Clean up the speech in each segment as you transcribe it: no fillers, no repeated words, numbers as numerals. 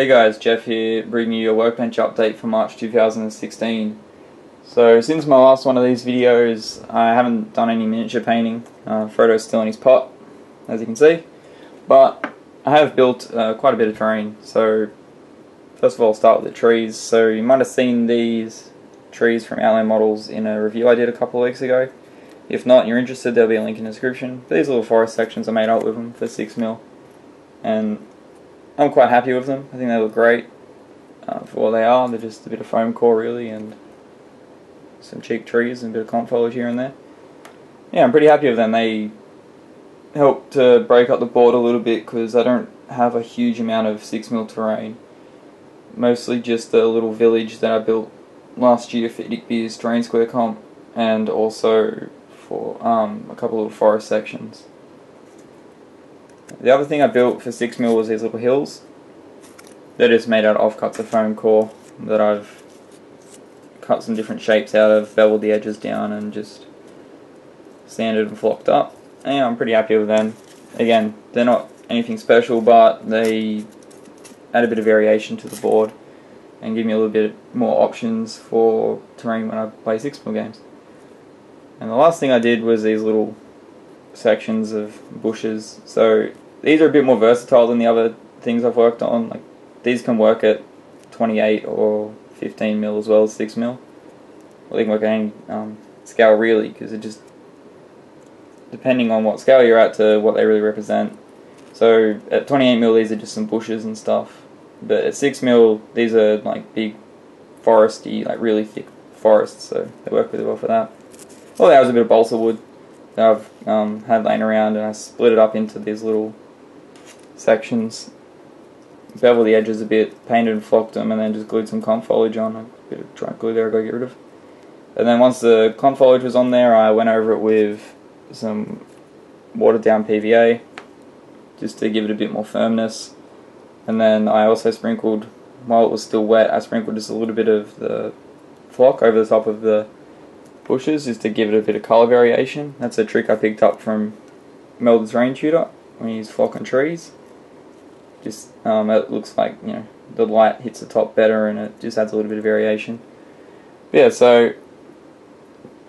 Hey guys, Jeff here, bringing you a Workbench update for March 2016. So since my last one of these videos, I haven't done any miniature painting. Frodo's still in his pot, as you can see. But I have built quite a bit of terrain. So first of all, I'll start with the trees. So you might have seen these trees from Outline Models in a review I did a couple of weeks ago. If not, and you're interested, there'll be a link in the description. These little forest sections I made up with them for 6mm. And I'm quite happy with them. I think they look great for what they are. They're just a bit of foam core really, and some cheap trees and a bit of comp foliage here and there. Yeah, I'm pretty happy with them. They help to break up the board a little bit because I don't have a huge amount of 6mm terrain. Mostly just a little village that I built last year for Idic Beer's Drain Square comp, and also for a couple of little forest sections. The other thing I built for 6mm was these little hills. They're just made out of offcuts of foam core that I've cut some different shapes out of, beveled the edges down and just sanded and flocked up. And yeah, I'm pretty happy with them. Again, they're not anything special, but they add a bit of variation to the board and give me a little bit more options for terrain when I play 6mm games. And the last thing I did was these little sections of bushes. So these are a bit more versatile than the other things I've worked on. Like, these can work at 28 or 15mm as well as 6mm. Well, they can work at any scale really, because it just depending on what scale you're at to what they really represent. So at 28mm these are just some bushes and stuff, but at 6mm these are like big foresty, like really thick forests, so they work really well for that. All that was a bit of balsa wood that I've had laying around, and I split it up into these little sections, beveled the edges a bit, painted and flocked them, and then just glued some comp foliage on. A bit of dry glue there I gotta get rid of. And then once the comp foliage was on there, I went over it with some watered down PVA just to give it a bit more firmness. And then I also sprinkled, while it was still wet, I sprinkled just a little bit of the flock over the top of the bushes just to give it a bit of colour variation. That's a trick I picked up from Meld's Rain Tutor when he used flock on trees. Just it looks like, you know, the light hits the top better and it just adds a little bit of variation. But yeah, so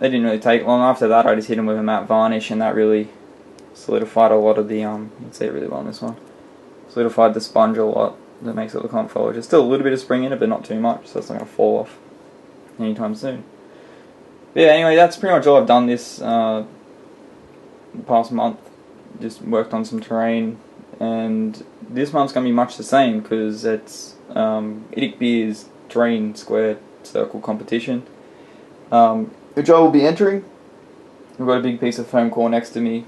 they didn't really take long. After that I just hit them with a matte varnish, and that really solidified a lot of the, you can see it really well on this one, solidified the sponge a lot. That makes it look comp foliage. There's still a little bit of spring in it, but not too much, so it's not going to fall off anytime soon. But yeah, anyway, that's pretty much all I've done this past month. Just worked on some terrain, and this month's going to be much the same because it's Idic Beer's Drain Square Circle competition, which I will be entering. I've got a big piece of foam core next to me,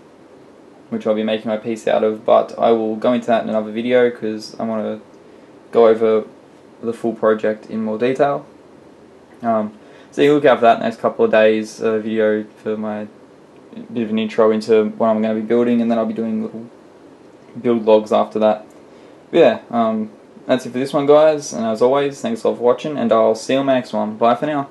which I'll be making my piece out of, but I will go into that in another video because I want to go over the full project in more detail. So you look out for that next couple of days, video for my bit of an intro into what I'm going to be building, and then I'll be doing little build logs after that. But yeah, that's it for this one guys, and as always, thanks a lot for watching, and I'll see you on my next one. Bye for now.